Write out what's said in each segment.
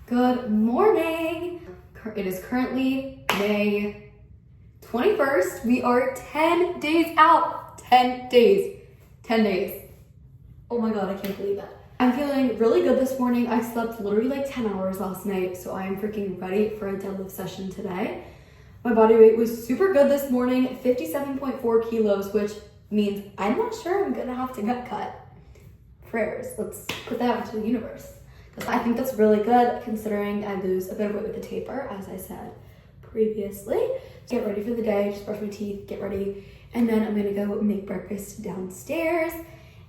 Good morning. It is currently May 21st. We are 10 days out. 10 days. 10 days. Oh my God, I can't believe that. I'm feeling really good this morning. I slept literally like 10 hours last night, so I am freaking ready for a deadlift session today. My body weight was super good this morning, 57.4 kilos, which means I'm not sure I'm gonna have to gut cut. Prayers, let's put that out into the universe. Because I think that's really good considering I lose a bit of weight with the taper, as I said previously. Get ready for the day, just brush my teeth, get ready. And then I'm gonna go make breakfast downstairs.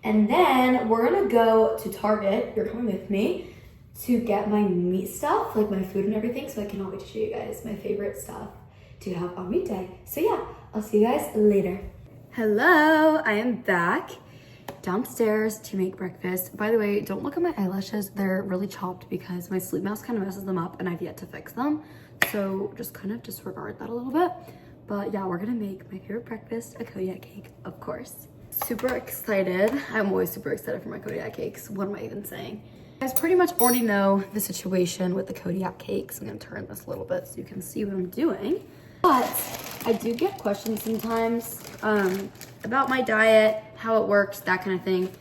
And then we're gonna go to Target, you're coming with me, to get my meat stuff, like my food and everything, so I cannot wait to show you guys my favorite stuff to have on meat day. So yeah, I'll see you guys later. Hello, I am back downstairs to make breakfast. By the way, don't look at my eyelashes. They're really chopped because my sleep mask kind of messes them up and I've yet to fix them. So just kind of disregard that a little bit. But yeah, we're gonna make my favorite breakfast, a Kodiak cake, of course. Super excited. I'm always super excited for my Kodiak cakes. What am I even saying? You guys pretty much already know the situation with the Kodiak cakes. I'm gonna turn this a little bit so you can see what I'm doing. But I do get questions sometimes about my diet, how it works, that kind of thing.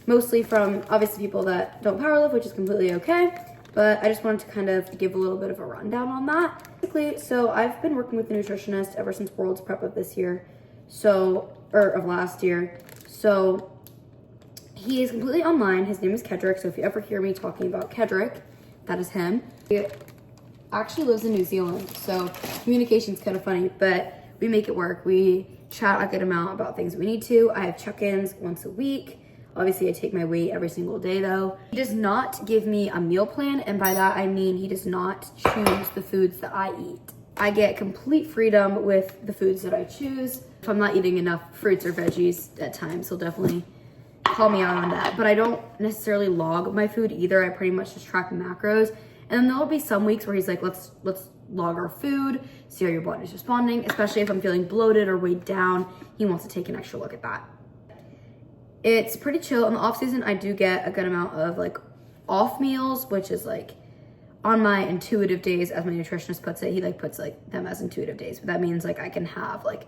Mostly from obviously people that don't powerlift, which is completely okay. But I just wanted to kind of give a little bit of a rundown on that. Basically, so I've been working with a nutritionist ever since World's Prep of this year. Or of last year. So he is completely online. His name is Kedrick. So if you ever hear me talking about Kedrick, that is him. He actually lives in New Zealand. So communication's kind of funny, but we make it work. We chat a good amount about things we need to. I have check-ins once a week. Obviously I take my weight every single day though. He does not give me a meal plan. And by that, I mean, he does not choose the foods that I eat. I get complete freedom with the foods that I choose. If I'm not eating enough fruits or veggies at times, he'll definitely call me out on that. But I don't necessarily log my food either. I pretty much just track macros. And then there'll be some weeks where he's like, let's log our food, see how your body's responding, especially if I'm feeling bloated or weighed down. He wants to take an extra look at that. It's pretty chill. In the off season, I do get a good amount of like off meals, which is like on my intuitive days, as my nutritionist puts it. He like puts like them as intuitive days, but that means like I can have like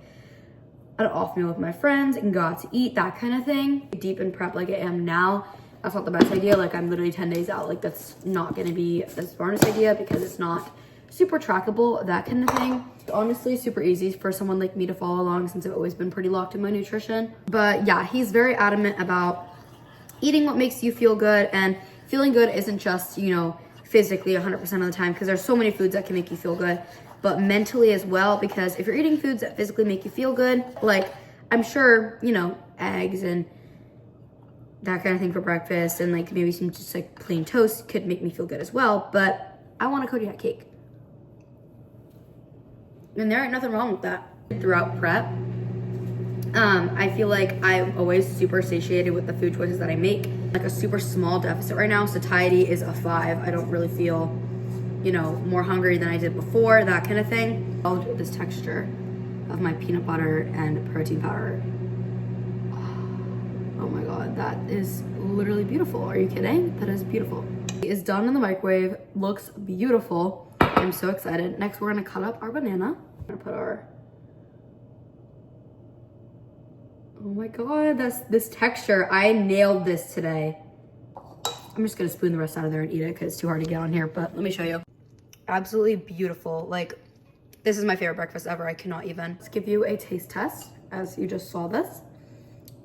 an off meal with my friends and go out to eat, that kind of thing. Deep in prep like I am now, that's not the best idea. Like I'm literally 10 days out. Like that's not gonna be the smartest idea because it's not super trackable, that kind of thing. Honestly, super easy for someone like me to follow along since I've always been pretty locked in my nutrition. But yeah, he's very adamant about eating what makes you feel good, and feeling good isn't just, you know, physically 100% of the time, because there's so many foods that can make you feel good, but mentally as well, because if you're eating foods that physically make you feel good, like I'm sure, you know, eggs and that kind of thing for breakfast and like maybe some just like plain toast could make me feel good as well, but I want a Kodiak cake. And there ain't nothing wrong with that. Throughout prep, I feel like I'm always super satiated with the food choices that I make. Like a super small deficit right now. Satiety is a 5. I don't really feel, you know, more hungry than I did before, that kind of thing. I'll do this texture of my peanut butter and protein powder. Oh my God, that is literally beautiful. Are you kidding? That is beautiful. It is done in the microwave, looks beautiful. I'm so excited. Next, we're gonna cut up our banana. I'm gonna put our, oh my God, that's this texture. I nailed this today. I'm just gonna spoon the rest out of there and eat it because it's too hard to get on here, but let me show you. Absolutely beautiful. Like, this is my favorite breakfast ever. I cannot even. Let's give you a taste test as you just saw this.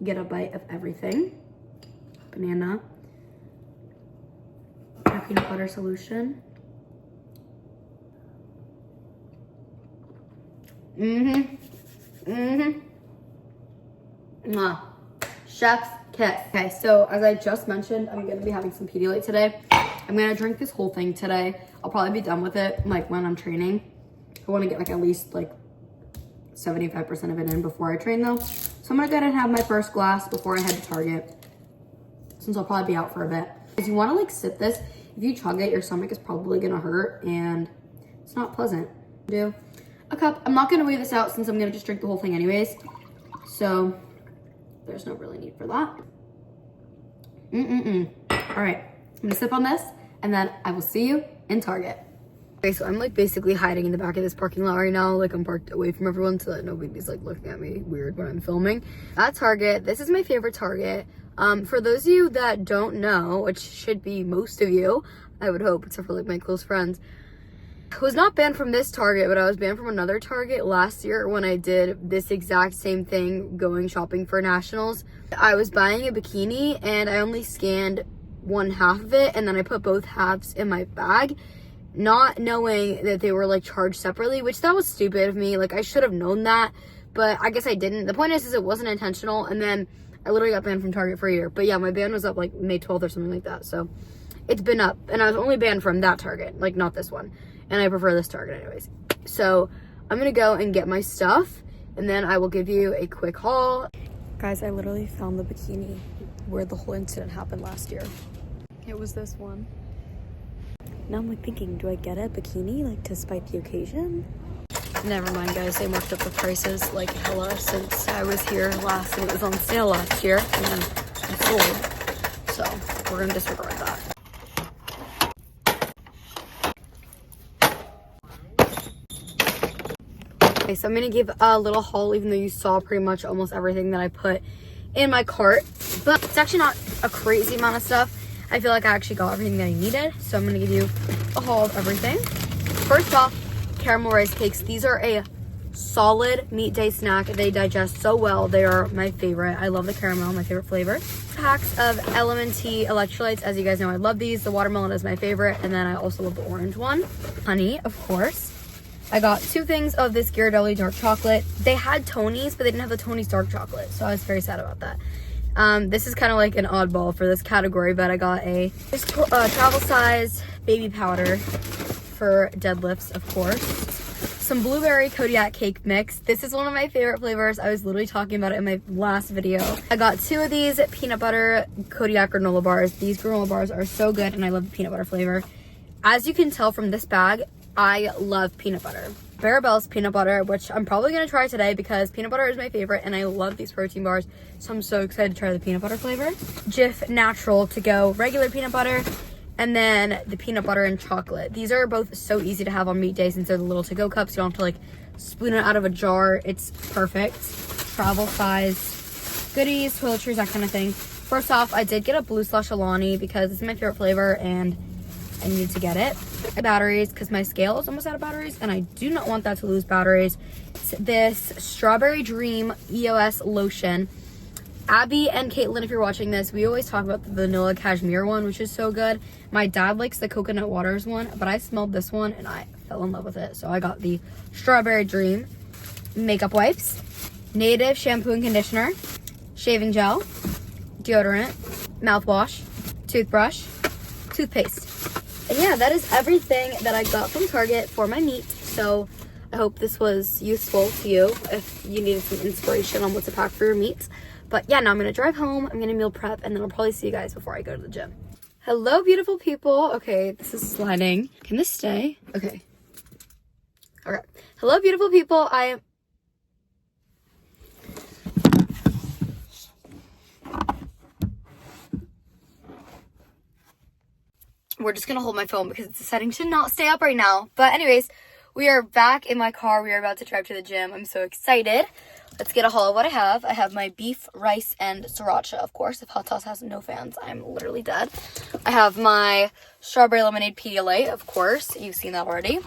Get a bite of everything. Banana. Our peanut butter solution. Mwah. Chef's kiss. Okay, so as I just mentioned, I'm gonna be having some Pedialyte today. I'm gonna drink this whole thing today. I'll probably be done with it like when I'm training. I wanna get like at least like 75% of it in before I train though. So I'm gonna go ahead and have my first glass before I head to Target, since I'll probably be out for a bit. If you wanna like sip this, if you chug it, your stomach is probably gonna hurt and it's not pleasant. Do a cup. I'm not gonna weigh this out since I'm gonna just drink the whole thing anyways. So there's no really need for that. All right, I'm gonna sip on this and then I will see you in Target. Okay, so I'm like basically hiding in the back of this parking lot right now. Like I'm parked away from everyone so that nobody's like looking at me weird when I'm filming. At Target, this is my favorite Target. For those of you that don't know, which should be most of you, I would hope, except for like my close friends, I was not banned from this Target, but I was banned from another Target last year when I did this exact same thing, going shopping for nationals. I was buying a bikini and I only scanned one half of it, and then I put both halves in my bag, not knowing that they were like charged separately, which that was stupid of me. Like I should have known that, but I guess I didn't. The point is it wasn't intentional, and then I literally got banned from Target for a year. But yeah, my ban was up like May 12th or something like that, so it's been up, and I was only banned from that Target, like not this one, and I prefer this Target anyways. So I'm gonna go and get my stuff, and then I will give you a quick haul. Guys, I literally found the bikini where the whole incident happened last year. It was this one. Now I'm like thinking, do I get a bikini like to spite the occasion? Never mind, guys, they marked up the prices like hella since I was here last, and it was on sale last year and it's sold. So we're gonna disregard that. Okay, so I'm gonna give a little haul, even though you saw pretty much almost everything that I put in my cart, but it's actually not a crazy amount of stuff. I feel like I actually got everything that I needed, so I'm gonna give you a haul of everything. First off, caramel rice cakes. These are a solid meat day snack. They digest so well. They are my favorite. I love the caramel, my favorite flavor. Packs of L&T electrolytes. As you guys know, I love these. The watermelon is my favorite, and then I also love the orange one. Honey, of course. I got 2 things of this Ghirardelli dark chocolate. They had Tony's, but they didn't have the Tony's dark chocolate, so I was very sad about that. This is kind of like an oddball for this category, but I got a travel size baby powder for deadlifts, of course. Some blueberry Kodiak cake mix. This is one of my favorite flavors. I was literally talking about it in my last video. I got 2 of these peanut butter Kodiak granola bars. These granola bars are so good, and I love the peanut butter flavor. As you can tell from this bag, I love peanut butter. Barabelle's peanut butter, which I'm probably gonna try today because peanut butter is my favorite, and I love these protein bars, so I'm so excited to try the peanut butter flavor. Jif Natural to go regular peanut butter, and then the peanut butter and chocolate. These are both so easy to have on meat days since they're the little to-go cups. You don't have to like spoon it out of a jar. It's perfect. Travel size goodies, toiletries, that kind of thing. First off, I did get a Blue Slush Alani because it's my favorite flavor and I needed to get it. Batteries, because my scale is almost out of batteries and I do not want that to lose batteries. It's this Strawberry Dream EOS lotion. Abby and Caitlin, if you're watching this, we always talk about the vanilla cashmere one, which is so good. My dad likes the coconut waters one, but I smelled this one and I fell in love with it. So I got the Strawberry Dream. Makeup wipes, native shampoo and conditioner, shaving gel, deodorant, mouthwash, toothbrush, toothpaste. And yeah, that is everything that I got from Target for my meat. So I hope this was useful to you if you needed some inspiration on what to pack for your meats. But yeah, now I'm gonna drive home, I'm gonna meal prep, and then I'll probably see you guys before I go to the gym. Hello, beautiful people. Okay, this is sliding. Can this stay? Okay. Okay. Hello, beautiful people. We're just gonna hold my phone because it's deciding to not stay up right now. But anyways, we are back in my car. We are about to drive to the gym. I'm so excited. Let's get a haul of what I have. I have my beef, rice, and sriracha, of course. If hot sauce has no fans, I'm literally dead. I have my strawberry lemonade Pedialyte, of course. You've seen that already.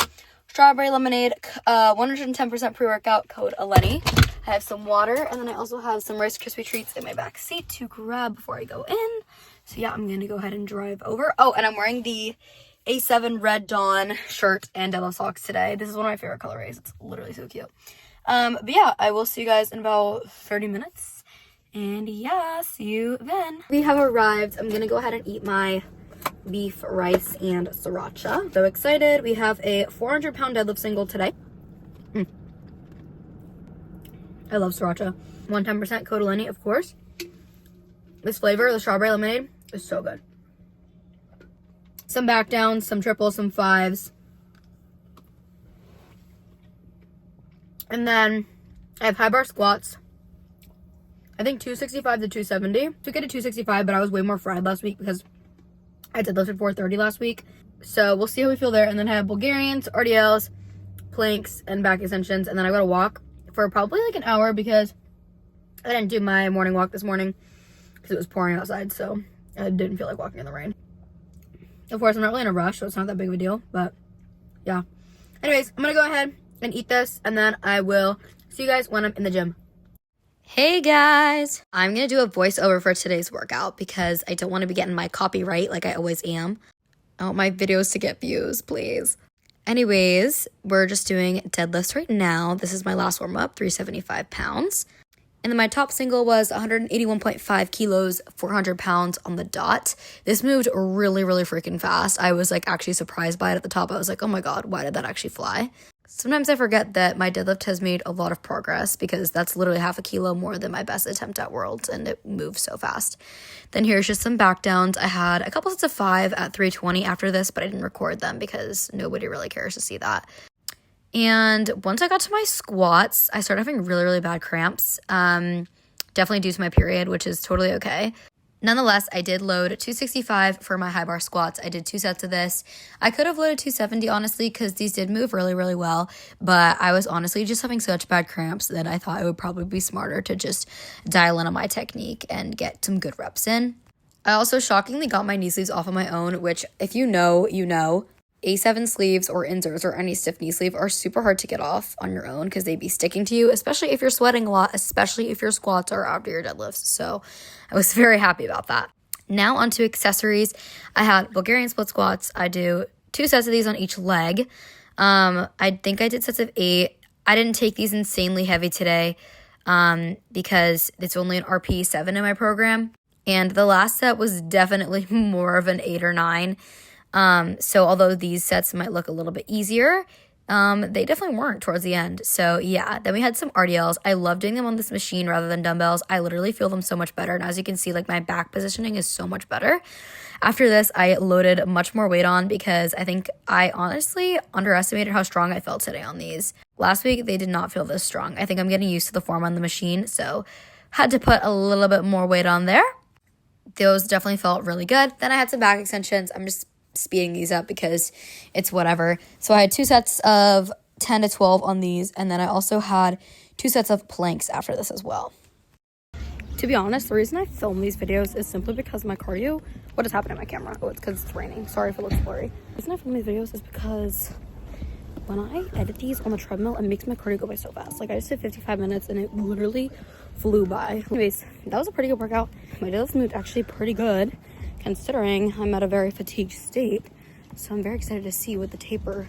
Strawberry lemonade, 110% pre-workout, code Eleni. I have some water, and then I also have some Rice Krispie treats in my back seat to grab before I go in. So yeah, I'm gonna go ahead and drive over. Oh, and I'm wearing the A7 Red Dawn shirt and deadlift socks today. This is one of my favorite colorways. It's literally so cute. But yeah, I will see you guys in about 30 minutes. And yeah, see you then. We have arrived. I'm gonna go ahead and eat my beef, rice, and sriracha. So excited. We have a 400-pound deadlift single today. I love sriracha. 110% code Eleni, of course. This flavor, the strawberry lemonade, is so good. Some back downs, some triples, some fives. And then I have high bar squats. I think 265 to 270. Took it to 265, but I was way more fried last week because I did lift at 430 last week. So we'll see how we feel there. And then I have Bulgarians, RDLs, planks, and back extensions. And then I got to walk for probably like an hour because I didn't do my morning walk this morning because it was pouring outside. So I didn't feel like walking in the rain. Of course, I'm not really in a rush, so it's not that big of a deal. But yeah. Anyways, I'm going to go ahead and eat this. And then I will see you guys when I'm in the gym. Hey guys, I'm going to do a voiceover for today's workout because I don't want to be getting my copyright like I always am. I want my videos to get views, please. Anyways, we're just doing deadlifts right now. This is my last warm-up, 375 pounds. And then my top single was 181.5 kilos, 400 pounds on the dot. This moved really, really freaking fast. I was like actually surprised by it at the top. I was like, oh my God, why did that actually fly? Sometimes I forget that my deadlift has made a lot of progress because that's literally half a kilo more than my best attempt at Worlds, and it moves so fast. Then here's just some back downs. I had a couple sets of 5 at 320 after this, but I didn't record them because nobody really cares to see that. And once I got to my squats, I started having really, really bad cramps. Definitely due to my period, which is totally okay. Nonetheless, I did load 265 for my high bar squats. I did 2 sets of this. I could have loaded 270, honestly, because these did move really, really well. But I was honestly just having such bad cramps that I thought it would probably be smarter to just dial in on my technique and get some good reps in. I also shockingly got my knee sleeves off on my own, which if you know, you know. A7 sleeves or inserts or any stiff knee sleeve are super hard to get off on your own because they'd be sticking to you, especially if you're sweating a lot, especially if your squats are after your deadlifts. So I was very happy about that. Now onto accessories. I had Bulgarian split squats. I do 2 sets of these on each leg. I think I did sets of 8. I didn't take these insanely heavy today because it's only an RP 7 in my program. And the last set was definitely more of an 8 or 9. So although these sets might look a little bit easier, they definitely weren't towards the end. So yeah, then we had some RDLs. I love doing them on this machine rather than dumbbells. I literally feel them so much better. And as you can see, like my back positioning is so much better. After this, I loaded much more weight on because I think I honestly underestimated how strong I felt today on these. Last week, they did not feel this strong. I think I'm getting used to the form on the machine. So had to put a little bit more weight on there. Those definitely felt really good. Then I had some back extensions. I'm just speeding these up because it's whatever. So I had 2 sets of 10 to 12 on these, and then I also had 2 sets of planks after this as well. To be honest, the reason I film these videos is simply because my cardio, what has happened to my camera? Oh, it's because it's raining. Sorry if it looks blurry. The reason I film these videos is because when I edit these on the treadmill, it makes my cardio go by so fast. Like I just did 55 minutes and it literally flew by. Anyways, that was a pretty good workout. My deadlift moved actually pretty good, considering I'm at a very fatigued state. So I'm very excited to see what the taper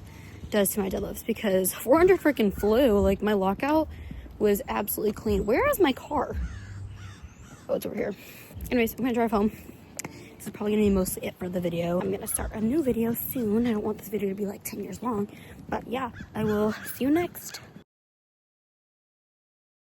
does to my deadlifts because 400 freaking flew. Like my lockout was absolutely clean. Where is my car? Oh, it's over here. Anyways, I'm gonna drive home. This is probably gonna be mostly it for the video. I'm gonna start a new video soon. I don't want this video to be like 10 years long, but yeah, I will see you next.